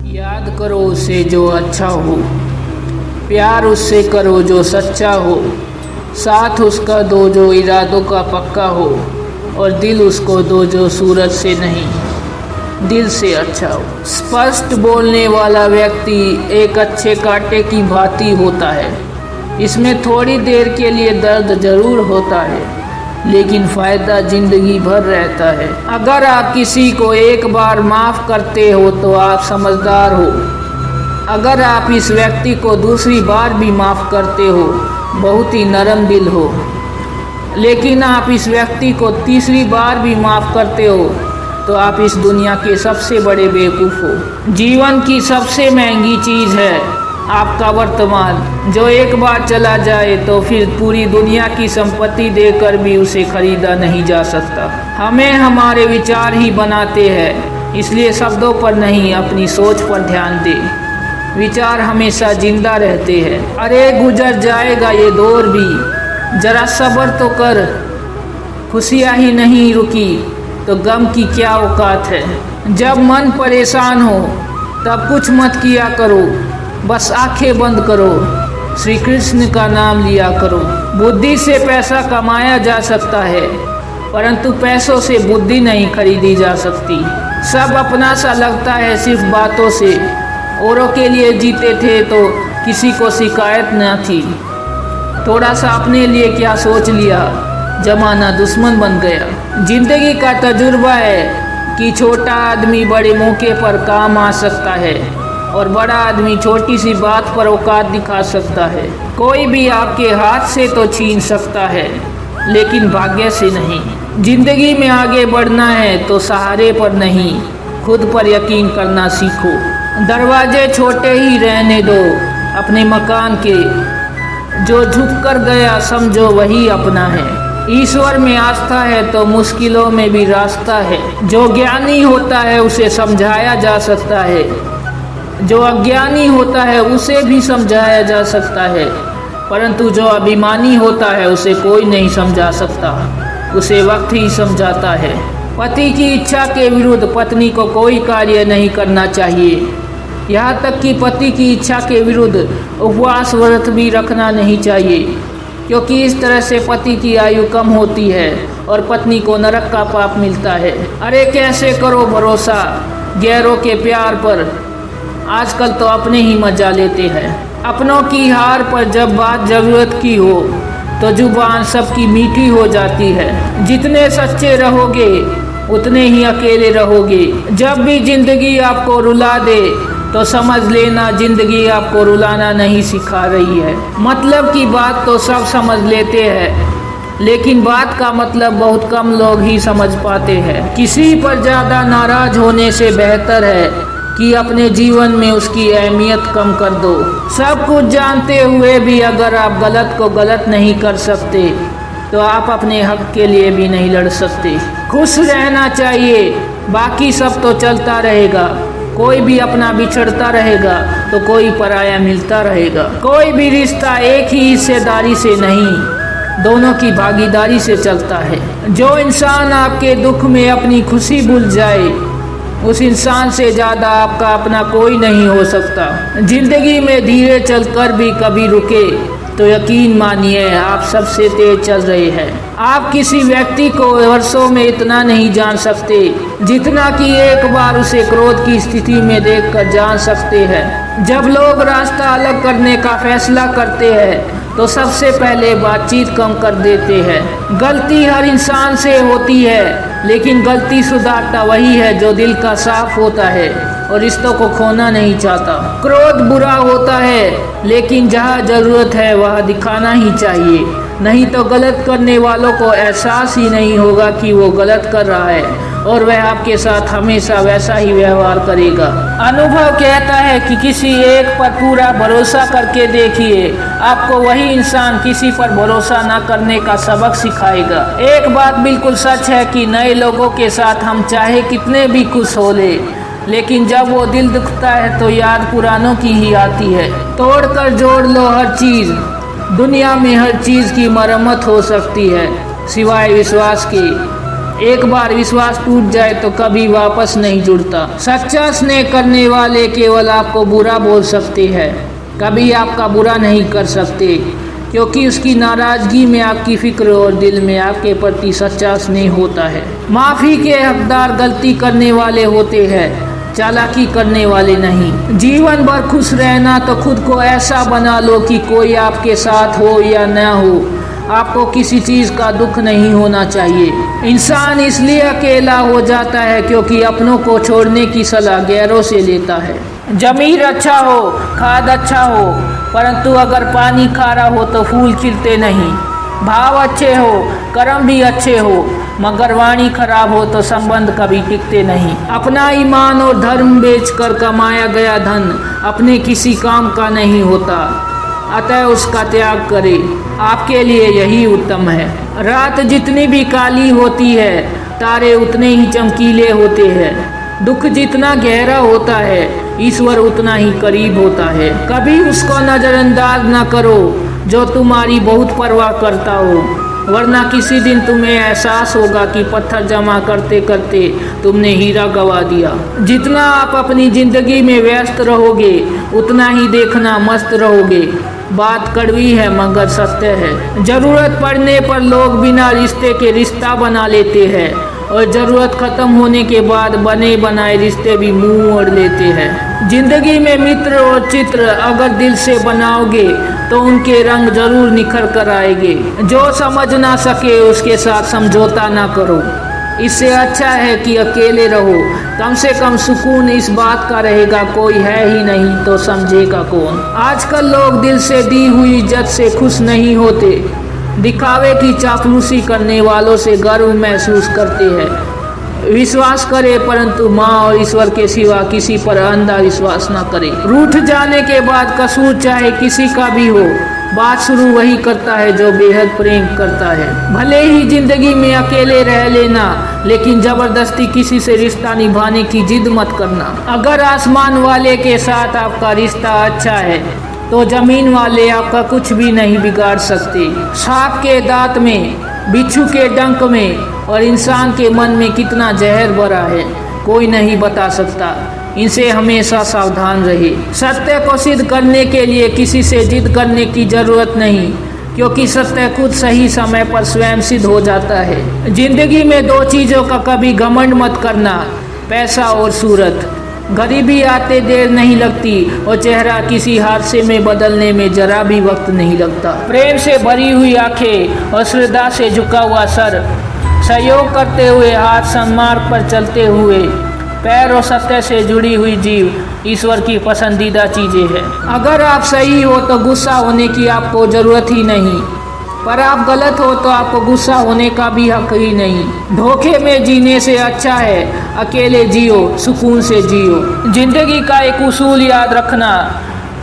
याद करो उसे जो अच्छा हो, प्यार उससे करो जो सच्चा हो, साथ उसका दो जो इरादों का पक्का हो, और दिल उसको दो जो सूरत से नहीं दिल से अच्छा हो। स्पष्ट बोलने वाला व्यक्ति एक अच्छे कांटे की भांति होता है। इसमें थोड़ी देर के लिए दर्द जरूर होता है, लेकिन फ़ायदा ज़िंदगी भर रहता है। अगर आप किसी को एक बार माफ़ करते हो तो आप समझदार हो। अगर आप इस व्यक्ति को दूसरी बार भी माफ़ करते हो, बहुत ही नरम दिल हो। लेकिन आप इस व्यक्ति को तीसरी बार भी माफ़ करते हो तो आप इस दुनिया के सबसे बड़े बेवकूफ़ हो। जीवन की सबसे महंगी चीज़ है आपका वर्तमान, जो एक बार चला जाए तो फिर पूरी दुनिया की संपत्ति देकर भी उसे खरीदा नहीं जा सकता। हमें हमारे विचार ही बनाते हैं, इसलिए शब्दों पर नहीं अपनी सोच पर ध्यान दें। विचार हमेशा जिंदा रहते हैं। अरे गुजर जाएगा ये दौर भी, जरा सब्र तो कर। खुशियाँ ही नहीं रुकी तो गम की क्या औकात है। जब मन परेशान हो तब कुछ मत किया करो, बस आंखें बंद करो, श्री कृष्ण का नाम लिया करो। बुद्धि से पैसा कमाया जा सकता है, परंतु पैसों से बुद्धि नहीं खरीदी जा सकती। सब अपना सा लगता है सिर्फ बातों से। औरों के लिए जीते थे तो किसी को शिकायत न थी। थोड़ा सा अपने लिए क्या सोच लिया, जमाना दुश्मन बन गया। जिंदगी का तजुर्बा है कि छोटा आदमी बड़े मौके पर काम आ सकता है और बड़ा आदमी छोटी सी बात पर औकात दिखा सकता है। कोई भी आपके हाथ से तो छीन सकता है, लेकिन भाग्य से नहीं। जिंदगी में आगे बढ़ना है तो सहारे पर नहीं, खुद पर यकीन करना सीखो। दरवाजे छोटे ही रहने दो अपने मकान के, जो झुक कर गया समझो वही अपना है। ईश्वर में आस्था है तो मुश्किलों में भी रास्ता है। जो ज्ञानी होता है उसे समझाया जा सकता है, जो अज्ञानी होता है उसे भी समझाया जा सकता है, परंतु जो अभिमानी होता है उसे कोई नहीं समझा सकता, उसे वक्त ही समझाता है। पति की इच्छा के विरुद्ध पत्नी को कोई कार्य नहीं करना चाहिए। यहाँ तक कि पति की इच्छा के विरुद्ध उपवास व्रत भी रखना नहीं चाहिए, क्योंकि इस तरह से पति की आयु कम होती है और पत्नी को नरक का पाप मिलता है। अरे कैसे करो भरोसा गैरों के प्यार पर, आजकल तो अपने ही मजा लेते हैं। अपनों की हार पर जब बात जरूरत की हो तो जुबान सबकी मीठी हो जाती है। जितने सच्चे रहोगे उतने ही अकेले रहोगे। जब भी जिंदगी आपको रुला दे तो समझ लेना जिंदगी आपको रुलाना नहीं सिखा रही है। मतलब की बात तो सब समझ लेते हैं, लेकिन बात का मतलब बहुत कम लोग ही समझ पाते हैं। किसी पर ज़्यादा नाराज होने से बेहतर है कि अपने जीवन में उसकी अहमियत कम कर दो। सब कुछ जानते हुए भी अगर आप गलत को गलत नहीं कर सकते तो आप अपने हक के लिए भी नहीं लड़ सकते। खुश रहना चाहिए, बाकी सब तो चलता रहेगा। कोई भी अपना बिछड़ता रहेगा तो कोई पराया मिलता रहेगा। कोई भी रिश्ता एक ही हिस्सेदारी से नहीं, दोनों की भागीदारी से चलता है। जो इंसान आपके दुख में अपनी खुशी भूल जाए, उस इंसान से ज़्यादा आपका अपना कोई नहीं हो सकता। जिंदगी में धीरे चलकर भी कभी रुके तो यकीन मानिए आप सबसे तेज चल रहे हैं। आप किसी व्यक्ति को वर्षों में इतना नहीं जान सकते जितना कि एक बार उसे क्रोध की स्थिति में देखकर जान सकते हैं। जब लोग रास्ता अलग करने का फैसला करते हैं तो सबसे पहले बातचीत कम कर देते हैं। गलती हर इंसान से होती है, लेकिन गलती सुधारता वही है जो दिल का साफ होता है और रिश्तों को खोना नहीं चाहता। क्रोध बुरा होता है, लेकिन जहाँ जरूरत है वह दिखाना ही चाहिए, नहीं तो गलत करने वालों को एहसास ही नहीं होगा कि वो गलत कर रहा है और वह आपके साथ हमेशा वैसा ही व्यवहार करेगा। अनुभव कहता है कि किसी एक पर पूरा भरोसा करके देखिए, आपको वही इंसान किसी पर भरोसा न करने का सबक सिखाएगा। एक बात बिल्कुल सच है कि नए लोगों के साथ हम चाहे कितने भी खुश हो ले, लेकिन जब वो दिल दुखता है तो याद पुरानों की ही आती है। तोड़कर जोड़ लो हर चीज़, दुनिया में हर चीज़ की मरम्मत हो सकती है सिवाय विश्वास के। एक बार विश्वास टूट जाए तो कभी वापस नहीं जुड़ता। सच्चा स्नेह करने वाले केवल आपको बुरा बोल सकते हैं, कभी आपका बुरा नहीं कर सकते, क्योंकि उसकी नाराजगी में आपकी फिक्र और दिल में आपके प्रति सच्चा स्नेह होता है। माफी के हकदार गलती करने वाले होते हैं, चालाकी करने वाले नहीं। जीवन भर खुश रहना तो खुद को ऐसा बना लो कि कोई आपके साथ हो या न हो, आपको किसी चीज का दुख नहीं होना चाहिए। इंसान इसलिए अकेला हो जाता है क्योंकि अपनों को छोड़ने की सलाह गैरों से लेता है। जमीर अच्छा हो, खाद अच्छा हो, परंतु अगर पानी खारा हो तो फूल खिलते नहीं। भाव अच्छे हो, कर्म भी अच्छे हो, मगर वाणी खराब हो तो संबंध कभी टिकते नहीं। अपना ईमान और धर्म बेचकर कमाया गया धन अपने किसी काम का नहीं होता, अतः उसका त्याग करे, आपके लिए यही उत्तम है। रात जितनी भी काली होती है, तारे उतने ही चमकीले होते हैं। दुख जितना गहरा होता है, ईश्वर उतना ही करीब होता है। कभी उसको नजरअंदाज न करो जो तुम्हारी बहुत परवाह करता हो, वरना किसी दिन तुम्हें एहसास होगा कि पत्थर जमा करते करते तुमने हीरा गवा दिया। जितना आप अपनी जिंदगी में व्यस्त रहोगे, उतना ही देखना मस्त रहोगे। बात कड़वी है मगर सत्य है। जरूरत पड़ने पर लोग बिना रिश्ते के रिश्ता बना लेते हैं, और जरूरत खत्म होने के बाद बने बनाए रिश्ते भी मुंह मोड़ लेते हैं। जिंदगी में मित्र और चित्र अगर दिल से बनाओगे तो उनके रंग जरूर निखर कर आएंगे। जो समझ ना सके उसके साथ समझौता ना करो, इससे अच्छा है कि अकेले रहो। कम से कम सुकून इस बात का रहेगा कोई है ही नहीं तो समझेगा कौन। आजकल लोग दिल से दी हुई इज्जत से खुश नहीं होते, दिखावे की चापलूसी करने वालों से गर्व महसूस करते हैं। विश्वास करे परंतु माँ और ईश्वर के सिवा किसी पर अंधा विश्वास न करे। रूठ जाने के बाद कसूर चाहे किसी का भी हो, बात शुरू वही करता है जो बेहद प्रेम करता है। भले ही जिंदगी में अकेले रह लेना, लेकिन जबरदस्ती किसी से रिश्ता निभाने की जिद मत करना। अगर आसमान वाले के साथ आपका रिश्ता अच्छा है तो जमीन वाले आपका कुछ भी नहीं बिगाड़ सकते। सांप के दांत में, बिच्छू के डंक में और इंसान के मन में कितना जहर भरा है, कोई नहीं बता सकता। इनसे हमेशा सावधान रहे। सत्य को सिद्ध करने के लिए किसी से जिद करने की जरूरत नहीं, क्योंकि सत्य खुद सही समय पर स्वयं सिद्ध हो जाता है। जिंदगी में दो चीजों का कभी घमंड मत करना, पैसा और सूरत। गरीबी आते देर नहीं लगती और चेहरा किसी हादसे में बदलने में जरा भी वक्त नहीं लगता। प्रेम से भरी हुई आंखें और श्रद्धा से झुका हुआ सर, सहयोग करते हुए हाथ, सन्मार्ग पर चलते हुए पैर और सत्य से जुड़ी हुई जीव ईश्वर की पसंदीदा चीजें हैं। अगर आप सही हो तो गुस्सा होने की आपको जरूरत ही नहीं, पर आप गलत हो तो आपको गुस्सा होने का भी हक ही नहीं। धोखे में जीने से अच्छा है अकेले जियो, सुकून से जियो। जिंदगी का एक उसूल याद रखना,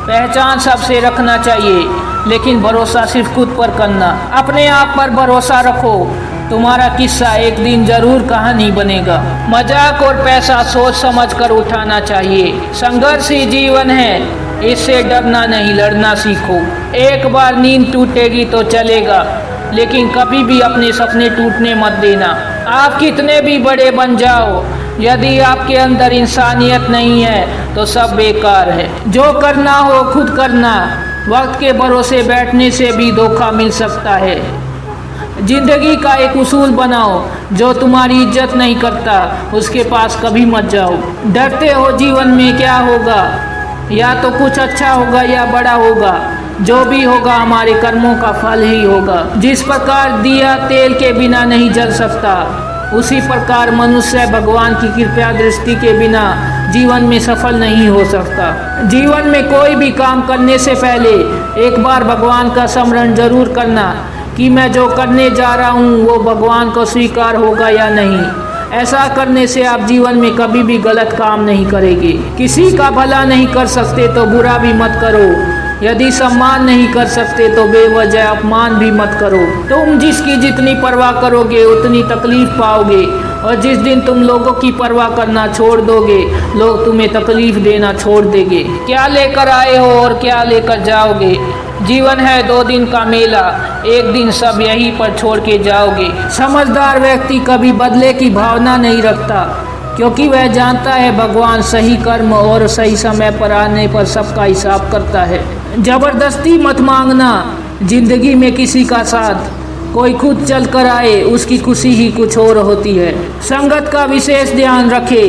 पहचान सबसे रखना चाहिए, लेकिन भरोसा सिर्फ खुद पर करना। अपने आप पर भरोसा रखो, तुम्हारा किस्सा एक दिन जरूर कहानी बनेगा। मजाक और पैसा सोच समझ कर उठाना चाहिए। संघर्ष ही जीवन है, इससे डरना नहीं, लड़ना सीखो। एक बार नींद टूटेगी तो चलेगा, लेकिन कभी भी अपने सपने टूटने मत देना। आप कितने भी बड़े बन जाओ, यदि आपके अंदर इंसानियत नहीं है तो सब बेकार है। जो करना हो खुद करना, वक्त के भरोसे बैठने से भी धोखा मिल सकता है। जिंदगी का एक उसूल बनाओ, जो तुम्हारी इज्जत नहीं करता उसके पास कभी मत जाओ। डरते हो जीवन में क्या होगा, या तो कुछ अच्छा होगा या बड़ा होगा। जो भी होगा हमारे कर्मों का फल ही होगा। जिस प्रकार दिया तेल के बिना नहीं जल सकता, उसी प्रकार मनुष्य भगवान की कृपा दृष्टि के बिना जीवन में सफल नहीं हो सकता। जीवन में कोई भी काम करने से पहले एक बार भगवान का स्मरण जरूर करना कि मैं जो करने जा रहा हूँ वो भगवान को स्वीकार होगा या नहीं। ऐसा करने से आप जीवन में कभी भी गलत काम नहीं करेंगे। किसी का भला नहीं कर सकते तो बुरा भी मत करो। यदि सम्मान नहीं कर सकते तो बेवजह अपमान भी मत करो। तुम जिसकी जितनी परवाह करोगे उतनी तकलीफ पाओगे, और जिस दिन तुम लोगों की परवाह करना छोड़ दोगे, लोग तुम्हें तकलीफ देना छोड़ देंगे। क्या लेकर आए हो और क्या लेकर जाओगे, जीवन है 2 दिन का मेला, एक दिन सब यहीं पर छोड़ के जाओगे। समझदार व्यक्ति कभी बदले की भावना नहीं रखता, क्योंकि वह जानता है भगवान सही कर्म और सही समय पर आने पर सबका हिसाब करता है। जबरदस्ती मत मांगना जिंदगी में किसी का साथ, कोई खुद चल कर आए उसकी खुशी ही कुछ और होती है। संगत का विशेष ध्यान रखे,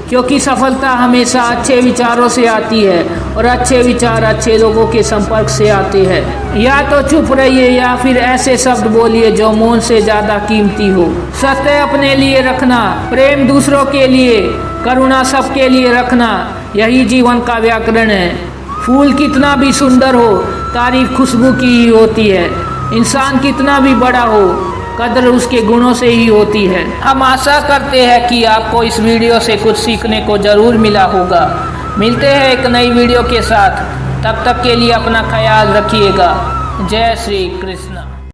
क्योंकि सफलता हमेशा अच्छे विचारों से आती है और अच्छे विचार अच्छे लोगों के संपर्क से आते हैं। या तो चुप रहिए या फिर ऐसे शब्द बोलिए जो मौन से ज़्यादा कीमती हो। सत्य अपने लिए रखना, प्रेम दूसरों के लिए, करुणा सबके लिए रखना, यही जीवन का व्याकरण है। फूल कितना भी सुंदर हो, तारीफ खुशबू की ही होती है। इंसान कितना भी बड़ा हो, कदर उसके गुणों से ही होती है। हम आशा करते हैं कि आपको इस वीडियो से कुछ सीखने को ज़रूर मिला होगा। मिलते हैं एक नई वीडियो के साथ, तब तक के लिए अपना ख्याल रखिएगा। जय श्री कृष्ण।